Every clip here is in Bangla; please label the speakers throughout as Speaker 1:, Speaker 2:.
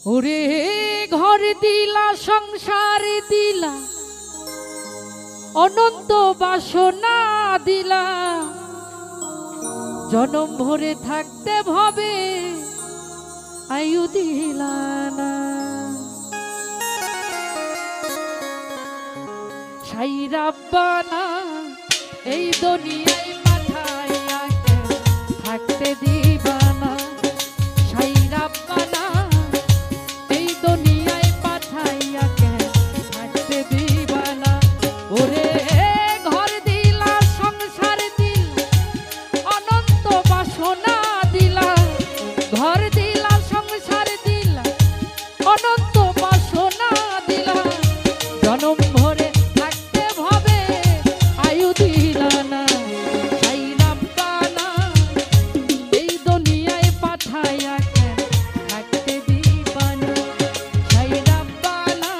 Speaker 1: ওরে ঘর দিলা সংসার দিলা অনন্ত বাসনা দিলা জনম ভরে থাকতে ভবে আয়ু দিলা না সাই রাব্বানা এই দুনিয়ায় পাঠাইয়া থাকতে দিবা না সাই রাব্বানা এই দুনিয়ায় পাঠাইয়া থাকতে দিবা না ওরে ঘর দিলা সংসার দিলা অনন্ত বাসনা দিলা ঘর দিলা সংসার দিলা অনন্ত বাসনা দিলা জনম ভরে থাকতে ভবে আয়ু দিলা না সাই রাব্বানা এই দুনিয়ায় পাঠাইয়া থাকতে দিবা না সাই রাব্বানা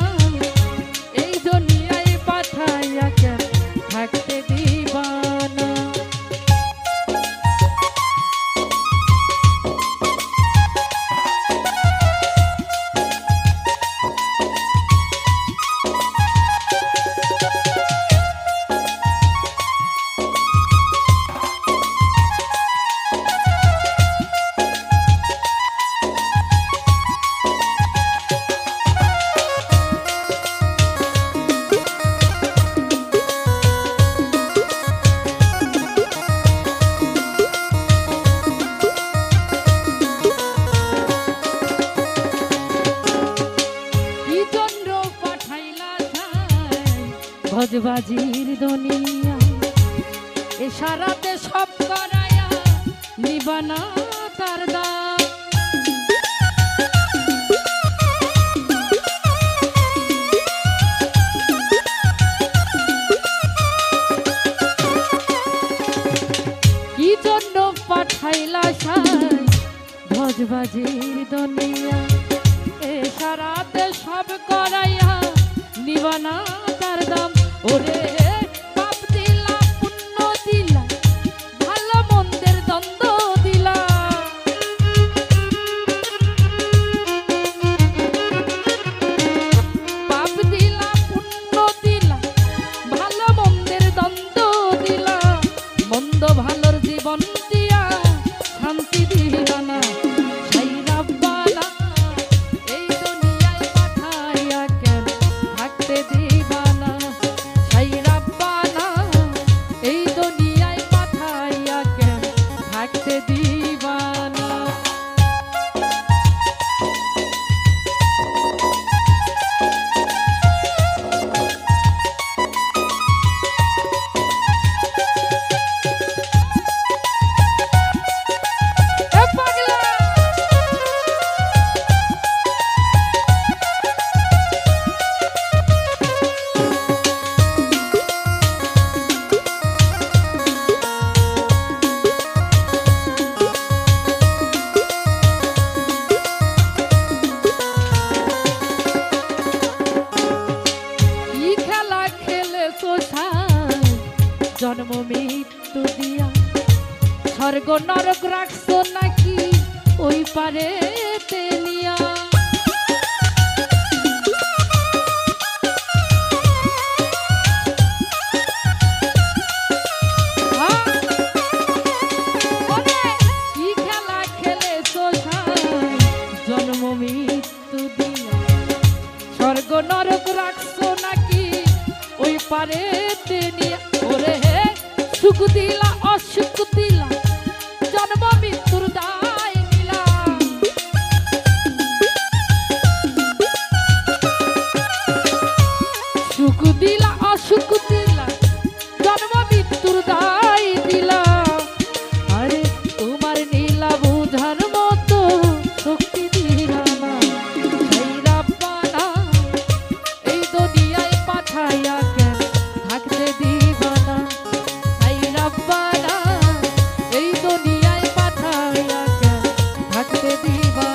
Speaker 1: এই দুনিয়ায় পাঠাইয়া থাকতে দিবা না ভজবাজির দুনিয়া ইশারাতে সব করায়া নিবানা তার দাম কি জন্য পাঠাইলা সাই ভজবাজির দুনিয়া ইশারাতে সব করায়া নিবানা তার দাম ওরে পাপ দিলা পুণ্য দিলা ভালো মন্দের দ্বন্দ্ব দিলা পাপ দিলা পুণ্য দিলা ভালো মন্দের দ্বন্দ্ব দিলা মন্দ ভালোর জীবন দিয়া শান্তি দিলা না সাই রাব্বানা এই দুনিয়ায় পাঠাইয়া কেন থাকতে দিবা না সাই রাব্বানা এই দুনিয়ায় পাঠাইয়া কেন থাকতে দিবা না জন্ম মৃত্যু দিয়া স্বর্গ নরক রাখছো নাকি ওই পারে তেলিয়া কি খেলা খেলেছো জন্ম মৃত্যু দিয়া স্বর্গ নরক রাখছো নাকি ওই পারে তেলিয়া ওরে হে সুখ দিলা অসুখ দিলা জন্ম মৃত্যুর দায় নিলা সুখ দিলা অসুখ দিলা জন্ম মৃত্যুর দায় দিলা আরে তোমার নীলা বুঝার মতো শক্তি দিলা না সাই রাব্বানা এই দুনিয়ায় পাঠাইয়া কেন থাকতে দিবা না সাই রাব্বানা এই দুনিয়ায় পাঠাইয়া কেন থাকতে দিবা